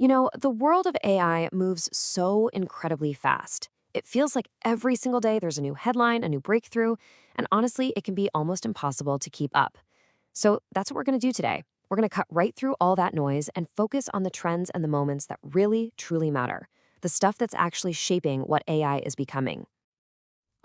The world of AI moves so incredibly fast. It feels like every single day there's a new headline, a new breakthrough, and honestly, it can be almost impossible to keep up. So that's what we're going to do today. We're going to cut right through all that noise and focus on the trends and the moments that really, truly matter, the stuff that's actually shaping what AI is becoming.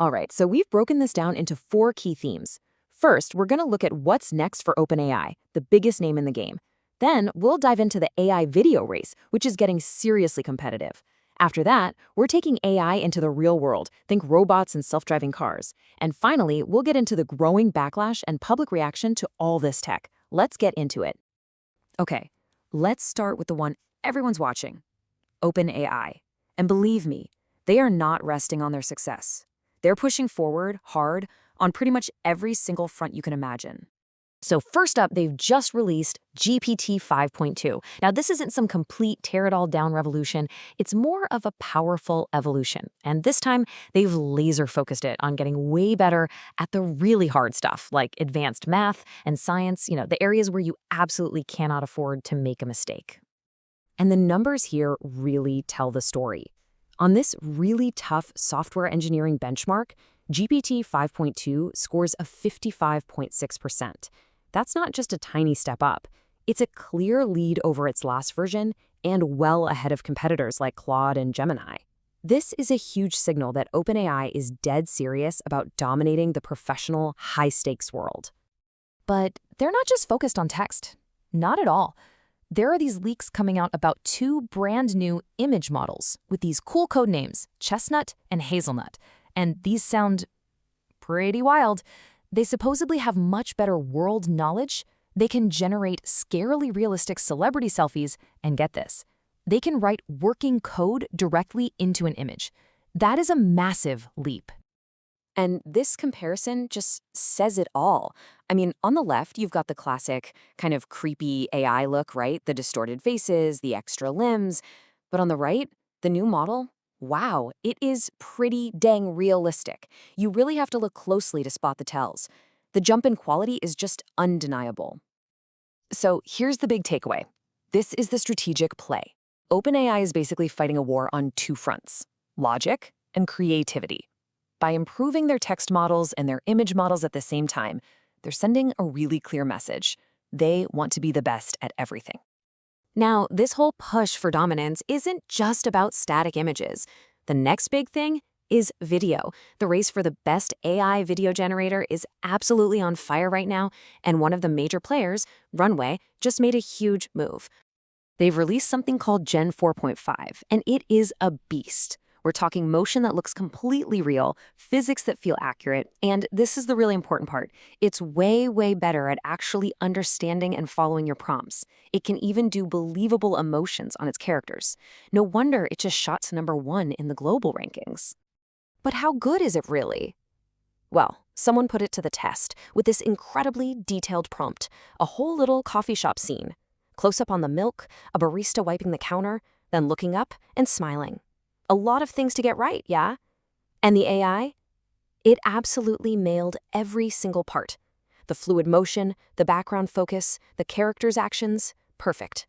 All right, so we've broken this down into 4 key themes. First, we're going to look at what's next for OpenAI, the biggest name in the game. Then, we'll dive into the AI video race, which is getting seriously competitive. After that, we're taking AI into the real world, think robots and self-driving cars. And finally, we'll get into the growing backlash and public reaction to all this tech. Let's get into it. Okay, let's start with the one everyone's watching, OpenAI. And believe me, they are not resting on their success. They're pushing forward hard on pretty much every single front you can imagine. So first up, they've just released GPT-5.2. Now, this isn't some complete tear-it-all-down revolution. It's more of a powerful evolution. And this time, they've laser-focused it on getting way better at the really hard stuff, like advanced math and science, the areas where you absolutely cannot afford to make a mistake. And the numbers here really tell the story. On this really tough software engineering benchmark, GPT 5.2 scores a 55.6%. That's not just a tiny step up. It's a clear lead over its last version and well ahead of competitors like Claude and Gemini. This is a huge signal that OpenAI is dead serious about dominating the professional, high-stakes world. But they're not just focused on text. Not at all. There are these leaks coming out about 2 brand new image models with these cool code names, Chestnut and Hazelnut. And these sound pretty wild. They supposedly have much better world knowledge. They can generate scarily realistic celebrity selfies, and get this, they can write working code directly into an image. That is a massive leap. And this comparison just says it all. I mean, on the left, you've got the classic kind of creepy AI look, right? The distorted faces, the extra limbs. But on the right, the new model, wow, it is pretty dang realistic. You really have to look closely to spot the tells. The jump in quality is just undeniable. So here's the big takeaway. This is the strategic play. OpenAI is basically fighting a war on 2 fronts, logic and creativity. By improving their text models and their image models at the same time, they're sending a really clear message. They want to be the best at everything. Now, this whole push for dominance isn't just about static images. The next big thing is video. The race for the best AI video generator is absolutely on fire right now, and one of the major players, Runway, just made a huge move. They've released something called Gen 4.5, and it is a beast. We're talking motion that looks completely real, physics that feel accurate, and this is the really important part. It's way, way better at actually understanding and following your prompts. It can even do believable emotions on its characters. No wonder it just shot to #1 in the global rankings. But how good is it really? Well, someone put it to the test with this incredibly detailed prompt, a whole little coffee shop scene. Close up on the milk, a barista wiping the counter, then looking up and smiling. A lot of things to get right, yeah? And the AI? It absolutely nailed every single part. The fluid motion, the background focus, the characters' actions, perfect.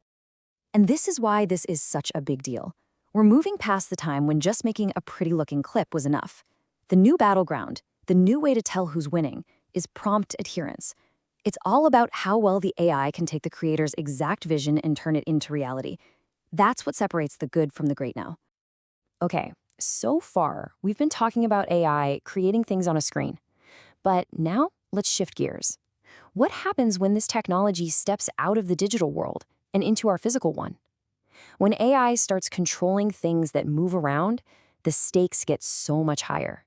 And this is why this is such a big deal. We're moving past the time when just making a pretty-looking clip was enough. The new battleground, the new way to tell who's winning, is prompt adherence. It's all about how well the AI can take the creator's exact vision and turn it into reality. That's what separates the good from the great now. Okay, so far, we've been talking about AI creating things on a screen. But now, let's shift gears. What happens when this technology steps out of the digital world and into our physical one? When AI starts controlling things that move around, the stakes get so much higher.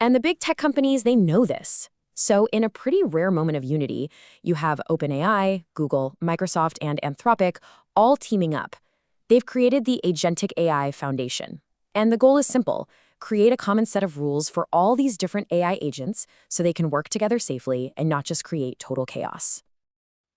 And the big tech companies, they know this. So in a pretty rare moment of unity, you have OpenAI, Google, Microsoft, and Anthropic all teaming up. They've created the Agentic AI Foundation. And the goal is simple: create a common set of rules for all these different AI agents so they can work together safely and not just create total chaos.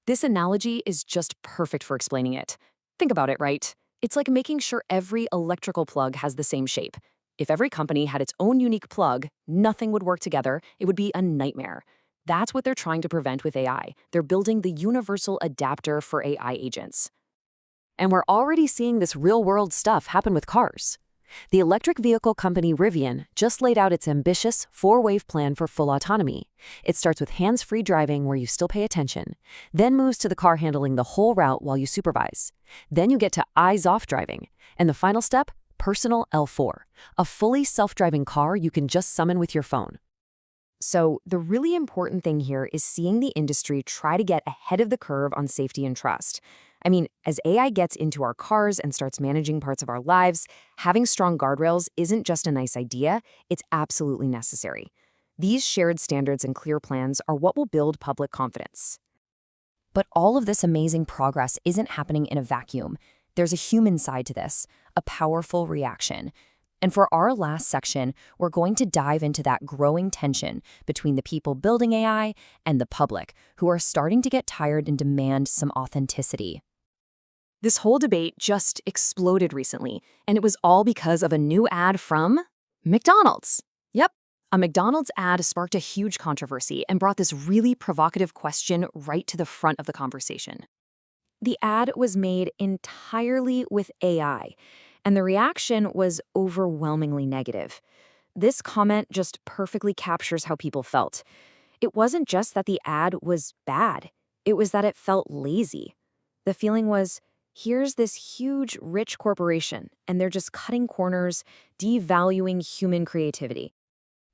This analogy is just perfect for explaining it. Think about it, right? It's like making sure every electrical plug has the same shape. If every company had its own unique plug, nothing would work together. It would be a nightmare. That's what they're trying to prevent with AI. They're building the universal adapter for AI agents. And we're already seeing this real-world stuff happen with cars. The electric vehicle company Rivian just laid out its ambitious four-wave plan for full autonomy. It starts with hands-free driving where you still pay attention, then moves to the car handling the whole route while you supervise. Then you get to eyes-off driving. And the final step, Personal L4, a fully self-driving car you can just summon with your phone. So the really important thing here is seeing the industry try to get ahead of the curve on safety and trust. I mean, as AI gets into our cars and starts managing parts of our lives, having strong guardrails isn't just a nice idea, it's absolutely necessary. These shared standards and clear plans are what will build public confidence. But all of this amazing progress isn't happening in a vacuum. There's a human side to this, a powerful reaction. And for our last section, we're going to dive into that growing tension between the people building AI and the public, who are starting to get tired and demand some authenticity. This whole debate just exploded recently, and it was all because of a new ad from McDonald's. Yep, a McDonald's ad sparked a huge controversy and brought this really provocative question right to the front of the conversation. The ad was made entirely with AI, and the reaction was overwhelmingly negative. This comment just perfectly captures how people felt. It wasn't just that the ad was bad, it was that it felt lazy. The feeling was, here's this huge, rich corporation, and they're just cutting corners, devaluing human creativity.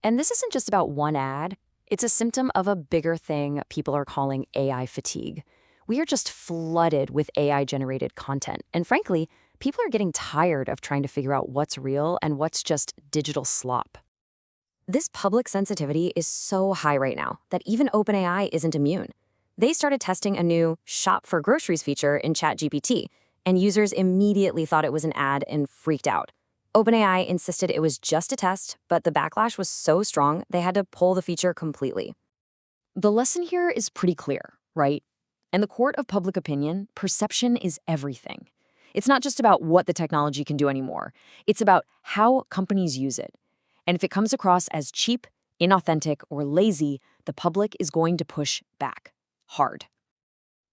And this isn't just about one ad, it's a symptom of a bigger thing people are calling AI fatigue. We are just flooded with AI-generated content, and frankly, people are getting tired of trying to figure out what's real and what's just digital slop. This public sensitivity is so high right now that even OpenAI isn't immune. They started testing a new Shop for Groceries feature in ChatGPT, and users immediately thought it was an ad and freaked out. OpenAI insisted it was just a test, but the backlash was so strong they had to pull the feature completely. The lesson here is pretty clear, right? In the court of public opinion, perception is everything. It's not just about what the technology can do anymore. It's about how companies use it. And if it comes across as cheap, inauthentic, or lazy, the public is going to push back hard.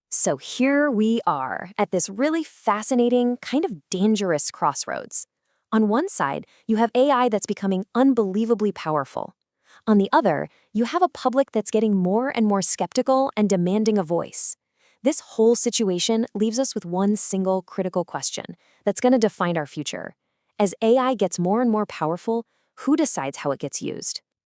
So here we are at this really fascinating, kind of dangerous crossroads. On one side, you have AI that's becoming unbelievably powerful. On the other, you have a public that's getting more and more skeptical and demanding a voice. This whole situation leaves us with one single critical question that's going to define our future. As AI gets more and more powerful, who decides how it gets used?